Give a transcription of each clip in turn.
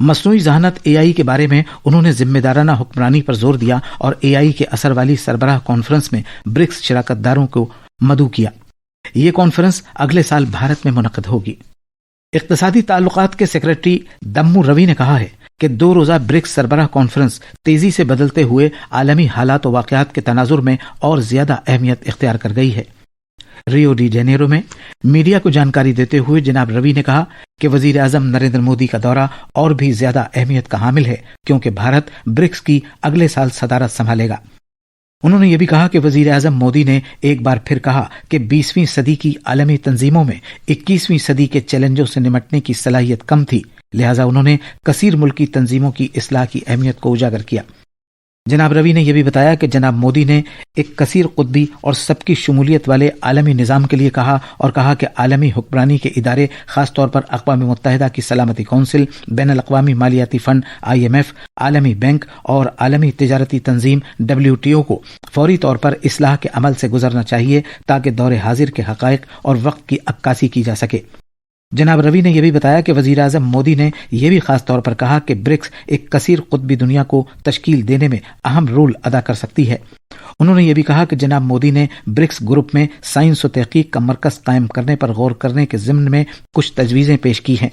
مصنوعی ذہانت AI کے بارے میں انہوں نے ذمہ دارانہ حکمرانی پر زور دیا اور AI کے اثر والی سربراہ کانفرنس میں برکس شراکت داروں کو مدعو کیا۔ یہ کانفرنس اگلے سال بھارت میں منعقد ہوگی۔ اقتصادی تعلقات کے سیکرٹری دمو روی نے کہا ہے کہ 2 روزہ برکس سربراہ کانفرنس تیزی سے بدلتے ہوئے عالمی حالات و واقعات کے تناظر میں اور زیادہ اہمیت اختیار کر گئی ہے۔ ریو ڈی جنیرو میں میڈیا کو جانکاری دیتے ہوئے جناب روی نے کہا کہ وزیر اعظم نریندر مودی کا دورہ اور بھی زیادہ اہمیت کا حامل ہے کیونکہ بھارت برکس کی اگلے سال صدارت سنبھالے گا۔ انہوں نے یہ بھی کہا کہ وزیر اعظم مودی نے ایک بار پھر کہا کہ 20ویں صدی کی عالمی تنظیموں میں 21ویں صدی کے چیلنجوں سے نمٹنے کی صلاحیت کم تھی، لہٰذا انہوں نے کثیر ملکی تنظیموں کی اصلاح کی اہمیت کو اجاگر کیا۔ جناب روی نے یہ بھی بتایا کہ جناب مودی نے ایک کثیر قطبی اور سب کی شمولیت والے عالمی نظام کے لیے کہا کہ عالمی حکمرانی کے ادارے خاص طور پر اقوام متحدہ کی سلامتی کونسل، بین الاقوامی مالیاتی فنڈ IMF، عالمی بینک اور عالمی تجارتی تنظیم WTO کو فوری طور پر اصلاح کے عمل سے گزرنا چاہیے تاکہ دور حاضر کے حقائق اور وقت کی عکاسی کی جا سکے۔ جناب روی نے یہ بھی بتایا کہ وزیر اعظم مودی نے یہ بھی خاص طور پر کہا کہ برکس ایک کثیر قطبی دنیا کو تشکیل دینے میں اہم رول ادا کر سکتی ہے۔ انہوں نے یہ بھی کہا کہ جناب مودی نے برکس گروپ میں سائنس و تحقیق کا مرکز قائم کرنے پر غور کرنے کے ضمن میں کچھ تجویزیں پیش کی ہیں۔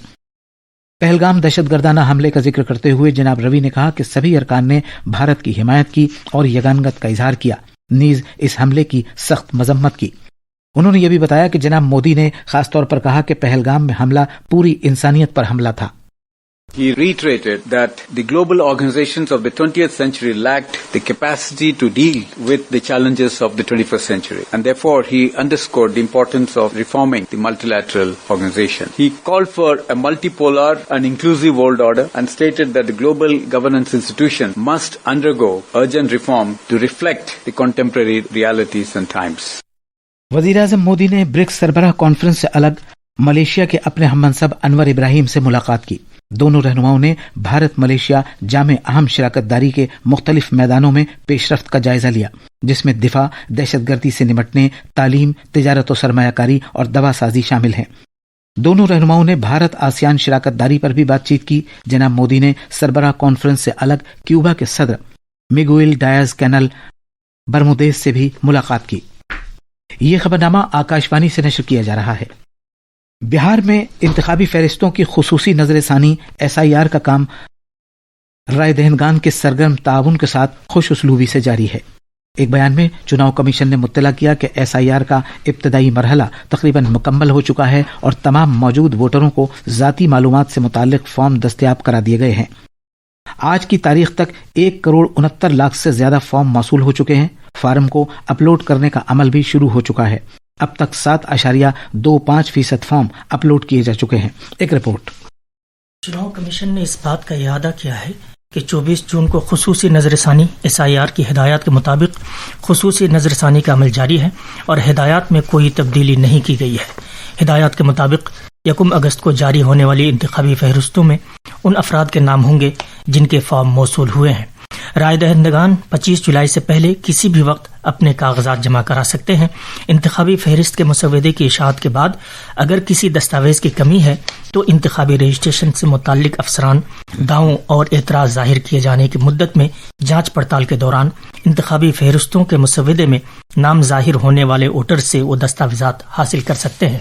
پہلگام دہشت گردانہ حملے کا ذکر کرتے ہوئے جناب روی نے کہا کہ سبھی ارکان نے بھارت کی حمایت کی اور یگانگت کا اظہار کیا، نیز اس حملے کی سخت مذمت کی۔ انہوں نے یہ بھی بتایا کہ جناب مودی نے خاص طور پر کہا کہ پہلگام میں حملہ پوری انسانیت پر حملہ تھا۔ He reiterated that the global organizations of the 20th century lacked the capacity to deal with the challenges of the 21st century, and therefore he underscored the importance of reforming the multilateral organization. He called for a multipolar and inclusive world order and stated that the global governance institution must undergo urgent reform to reflect the contemporary realities and times. وزیر اعظم مودی نے BRICS سربراہ conference سے الگ Malaysia کے اپنے ہم منصب انور ابراہیم سے ملاقات کی۔ دونوں رہنماؤں نے بھارت ملیشیا جامع اہم شراکت داری کے مختلف میدانوں میں پیش رفت کا جائزہ لیا، جس میں دفاع، دہشت گردی سے نمٹنے، تعلیم، تجارت و سرمایہ کاری اور دوا سازی شامل ہیں۔ دونوں رہنماؤں نے بھارت آسیان شراکت داری پر بھی بات چیت کی۔ جناب مودی نے سربراہ کانفرنس سے الگ کیوبا کے صدر میگوئل ڈایاز کینل برمودیز سے بھی ملاقات کی۔ یہ خبرنامہ آکاشوانی سے نشر کیا جا رہا ہے۔ بہار میں انتخابی فہرستوں کی خصوصی نظر ثانی SIR کا کام رائے دہندگان کے سرگرم تعاون کے ساتھ خوش اسلوبی سے جاری ہے۔ ایک بیان میں چناؤ کمیشن نے مطلع کیا کہ SIR کا ابتدائی مرحلہ تقریباً مکمل ہو چکا ہے اور تمام موجود ووٹروں کو ذاتی معلومات سے متعلق فارم دستیاب کرا دیے گئے ہیں۔ آج کی تاریخ تک 1,69,00,000 سے زیادہ فارم موصول ہو چکے ہیں۔ فارم کو اپلوڈ کرنے کا عمل بھی شروع ہو چکا ہے۔ اب تک 7.25% فارم اپلوڈ کیے جا چکے ہیں۔ ایک رپورٹ۔ چناؤ کمیشن نے اس بات کا اعادہ کیا ہے کہ 24 جون کو خصوصی نظر ثانی SIR کی ہدایات کے مطابق خصوصی نظر ثانی کا عمل جاری ہے اور ہدایات میں کوئی تبدیلی نہیں کی گئی ہے۔ ہدایات کے مطابق 1 اگست کو جاری ہونے والی انتخابی فہرستوں میں ان افراد کے نام ہوں گے جن کے فارم موصول ہوئے ہیں۔ رائے دہندگان 25 جولائی سے پہلے کسی بھی وقت اپنے کاغذات جمع کرا سکتے ہیں۔ انتخابی فہرست کے مسودے کی اشاعت کے بعد اگر کسی دستاویز کی کمی ہے تو انتخابی رجسٹریشن سے متعلق افسران دعووں اور اعتراض ظاہر کیے جانے کی مدت میں جانچ پڑتال کے دوران انتخابی فہرستوں کے مسودے میں نام ظاہر ہونے والے ووٹر سے وہ دستاویزات حاصل کر سکتے ہیں۔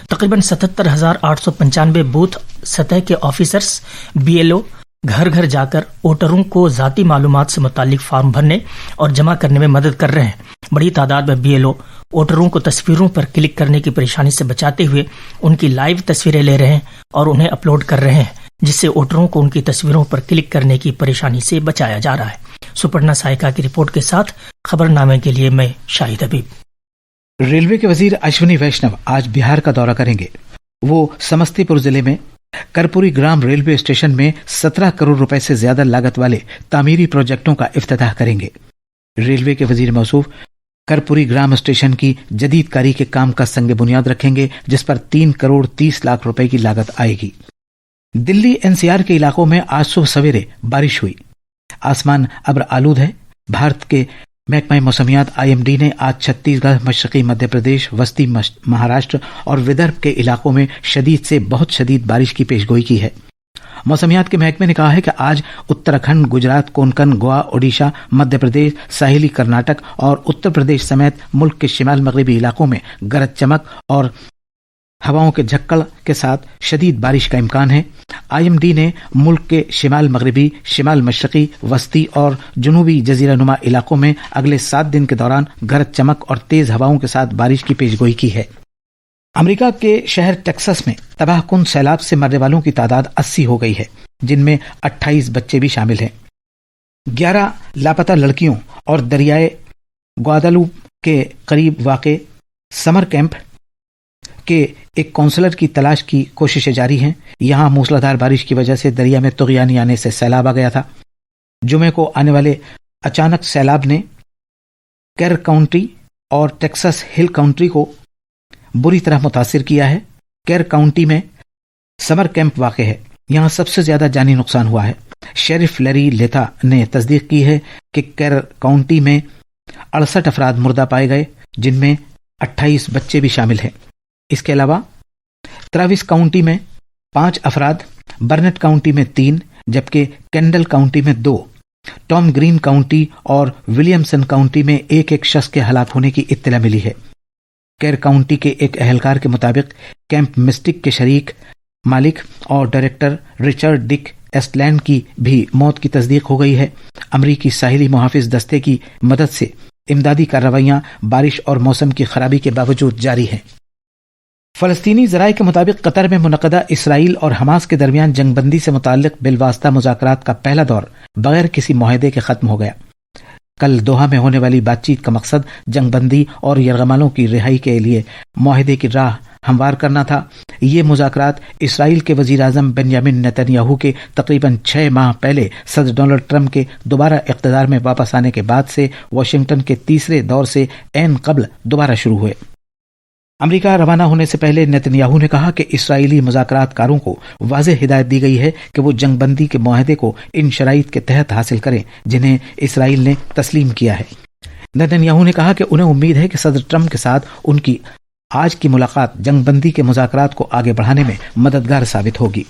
تقریباً 77,895 بوتھ سطح کے آفیسرز BLO گھر گھر جا کر ووٹروں کو ذاتی معلومات سے متعلق فارم بھرنے اور جمع کرنے میں مدد کر رہے ہیں۔ بڑی تعداد میں BLO ووٹروں کو تصویروں پر کلک کرنے کی پریشانی سے بچاتے ہوئے ان کی لائیو تصویریں لے رہے ہیں اور انہیں اپلوڈ کر رہے ہیں، جس سے ووٹروں کو ان کی تصویروں پر کلک کرنے کی پریشانی سے بچایا جا رہا ہے۔ سپرنا سائیکا کی رپورٹ کے ساتھ خبر نامے کے لیے میں شاہد حبیب۔ ریلوے کے وزیر اشونی ویشنو آج بہار کا دورہ کریں گے۔ وہ سمستی پور ضلع میں کرپوری گرام ریلوے اسٹیشن میں 17 کروڑ روپے سے زیادہ لاگت والے تعمیری پروجیکٹوں کا افتتاح کریں گے۔ ریلوے کے وزیر موصوف کرپوری گرام اسٹیشن کی جدید کاری کے کام کا سنگ بنیاد رکھیں گے، جس پر 3 کروڑ 30 لاکھ روپے کی لاگت آئے گی۔ دلی NCR کے علاقوں میں آج صبح سویرے بارش ہوئی۔ آسمان ابر آلود ہے۔ بھارت کے محکمہ موسمیات IMD نے آج چھتیس گڑھ، مشرقی مدھیہ پردیش، وسطی مہاراشٹر اور ودربھ کے علاقوں میں شدید سے بہت شدید بارش کی پیشگوئی کی ہے۔ موسمیات کے محکمے نے کہا ہے کہ آج اتراکھنڈ، گجرات، کونکن، گوا، اڈیشہ، مدھیہ پردیش، ساحلی کرناٹک اور اتر پردیش سمیت ملک کے شمال مغربی علاقوں میں گرج چمک اور ہواؤں کے جھکڑ کے ساتھ شدید بارش کا امکان ہے۔ IMD نے ملک کے شمال مغربی، شمال مشرقی، وسطی اور جنوبی جزیرہ نما علاقوں میں اگلے 7 دن کے دوران گرج چمک اور تیز ہواؤں کے ساتھ بارش کی پیشگوئی کی ہے۔ امریکہ کے شہر ٹیکساس میں تباہ کن سیلاب سے مرنے والوں کی تعداد 80 ہو گئی ہے، جن میں 28 بچے بھی شامل ہیں۔ 11 لاپتہ لڑکیوں اور دریائے گواڈالوپ کے قریب واقع سمر کیمپ کے ایک کونسلر کی تلاش کی کوششیں جاری ہیں۔ یہاں موسلادھار بارش کی وجہ سے دریا میں طغیانی آنے سے سیلاب آ گیا تھا۔ جمعے کو آنے والے اچانک سیلاب نے کیر کاؤنٹی اور ٹیکساس ہل کاؤنٹی کو بری طرح متاثر کیا ہے۔ کیر کاؤنٹی میں سمر کیمپ واقع ہے، یہاں سب سے زیادہ جانی نقصان ہوا ہے۔ شیرف لیری لیتھا نے تصدیق کی ہے کہ کیر کاؤنٹی میں 68 افراد مردہ پائے گئے، جن میں 28 بچے بھی شامل ہیں۔ اس کے علاوہ تراوس کاؤنٹی میں 5 افراد، برنٹ کاؤنٹی میں 3 جبکہ کینڈل کاؤنٹی میں 2، ٹام گرین کاؤنٹی اور ولیمسن کاؤنٹی میں ایک شخص کے ہلاک ہونے کی اطلاع ملی ہے۔ کیر کاؤنٹی کے ایک اہلکار کے مطابق کیمپ مسٹک کے شریک مالک اور ڈائریکٹر رچرڈ ڈک ایسٹ-لینڈ کی بھی موت کی تصدیق ہو گئی ہے۔ امریکی ساحلی محافظ دستے کی مدد سے امدادی کارروائیاں بارش اور موسم کی خرابی کے باوجود جاری ہیں۔ فلسطینی ذرائع کے مطابق قطر میں منعقدہ اسرائیل اور حماس کے درمیان جنگ بندی سے متعلق بالواسطہ مذاکرات کا پہلا دور بغیر کسی معاہدے کے ختم ہو گیا۔ کل دوحہ میں ہونے والی بات چیت کا مقصد جنگ بندی اور یرغمالوں کی رہائی کے لیے معاہدے کی راہ ہموار کرنا تھا۔ یہ مذاکرات اسرائیل کے وزیر اعظم بنیامین نیتن یاہو کے تقریباً 6 ماہ پہلے صدر ڈونلڈ ٹرمپ کے دوبارہ اقتدار میں واپس آنے کے بعد سے واشنگٹن کے تیسرے دور سے عین قبل دوبارہ شروع ہوئے۔ امریکہ روانہ ہونے سے پہلے نیتن یاہو نے کہا کہ اسرائیلی مذاکرات کاروں کو واضح ہدایت دی گئی ہے کہ وہ جنگ بندی کے معاہدے کو ان شرائط کے تحت حاصل کریں جنہیں اسرائیل نے تسلیم کیا ہے۔ نیتن یاہو نے کہا کہ انہیں امید ہے کہ صدر ٹرمپ کے ساتھ ان کی آج کی ملاقات جنگ بندی کے مذاکرات کو آگے بڑھانے میں مددگار ثابت ہوگی۔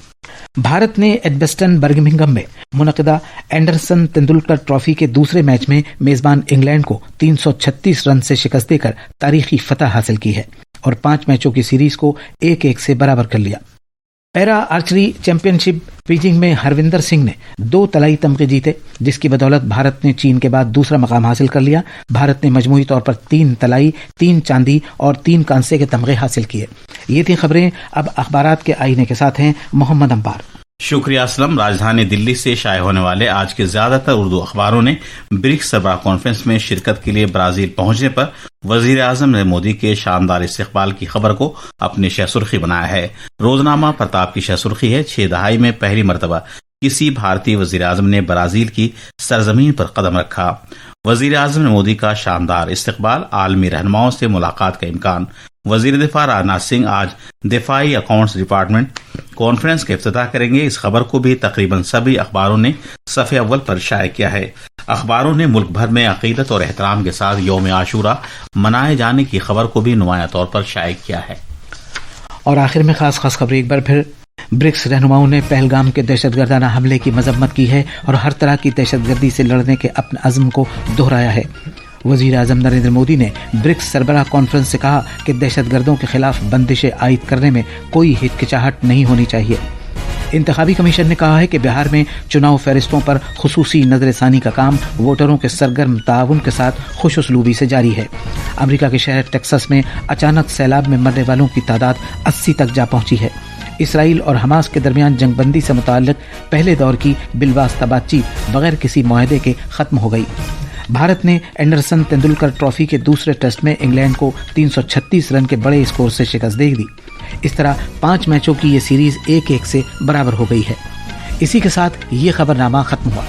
بھارت نے ایڈبسٹن برمنگھم میں منعقدہ اینڈرسن تندولکر ٹرافی کے دوسرے میچ میں میزبان انگلینڈ کو 336 رن سے شکست دے کر تاریخی فتح حاصل کی ہے اور 5 میچوں کی سیریز کو 1-1 سے برابر کر لیا۔ پیرا آرچری چیمپئن شپ بیجنگ میں ہروندر سنگھ نے 2 طلائی تمغے جیتے، جس کی بدولت بھارت نے چین کے بعد دوسرا مقام حاصل کر لیا۔ بھارت نے مجموعی طور پر 3 طلائی، 3 چاندی اور 3 کانسے کے تمغے حاصل کیے۔ یہ تھی خبریں، اب اخبارات کے آئینے کے ساتھ ہیں محمد امبار۔ شکریہ اسلم۔ راجدھانی دلی سے شائع ہونے والے آج کے زیادہ تر اردو اخباروں نے برکس سربراہ کانفرنس میں شرکت کے لیے برازیل پہنچنے پر وزیر اعظم نریندر مودی کے شاندار استقبال کی خبر کو اپنی شہ سرخی بنایا ہے۔ روزنامہ پرتاپ کی شہ سرخی ہے، 6 دہائی میں پہلی مرتبہ کسی بھارتی وزیر اعظم نے برازیل کی سرزمین پر قدم رکھا۔ وزیر اعظم مودی کا شاندار استقبال، عالمی رہنماؤں سے ملاقات کا امکان۔ وزیر دفاع راجناتھ سنگھ آج دفاعی اکاؤنٹس ڈپارٹمنٹ کانفرنس کا افتتاح کریں گے۔ اس خبر کو بھی تقریباً سبھی اخباروں نے صفحے اول پر شائع کیا ہے۔ اخباروں نے ملک بھر میں عقیدت اور احترام کے ساتھ یوم عاشورہ منائے جانے کی خبر کو بھی نمایاں طور پر شائع کیا ہے۔ اور آخر میں خاص خبر ایک بار پھر، برکس رہنماؤں نے پہلگام کے دہشت گردانہ حملے کی مذمت کی ہے اور ہر طرح کی دہشت گردی سے لڑنے کے اپنے عزم کو دہرایا ہے۔ وزیر اعظم نریندر مودی نے برکس سربراہ کانفرنس سے کہا کہ دہشت گردوں کے خلاف بندشیں عائد کرنے میں کوئی ہچکچاہٹ نہیں ہونی چاہیے۔ انتخابی کمیشن نے کہا ہے کہ بہار میں چناؤ فہرستوں پر خصوصی نظر ثانی کا کام ووٹروں کے سرگرم تعاون کے ساتھ خوش اسلوبی سے جاری ہے۔ امریکہ کے شہر ٹیکساس میں اچانک سیلاب میں مرنے والوں کی تعداد 80 تک جا پہنچی ہے۔ اسرائیل اور حماس کے درمیان جنگ بندی سے متعلق پہلے دور کی بالواسطہ بات چیت بغیر کسی معاہدے کے ختم ہو گئی۔ بھارت نے اینڈرسن تندولکر ٹرافی کے دوسرے ٹیسٹ میں انگلینڈ کو 336 رن کے بڑے اسکور سے شکست دے دی۔ اس طرح 5 میچوں کی یہ سیریز 1-1 سے برابر ہو گئی ہے۔ اسی کے ساتھ یہ خبرنامہ ختم ہوا۔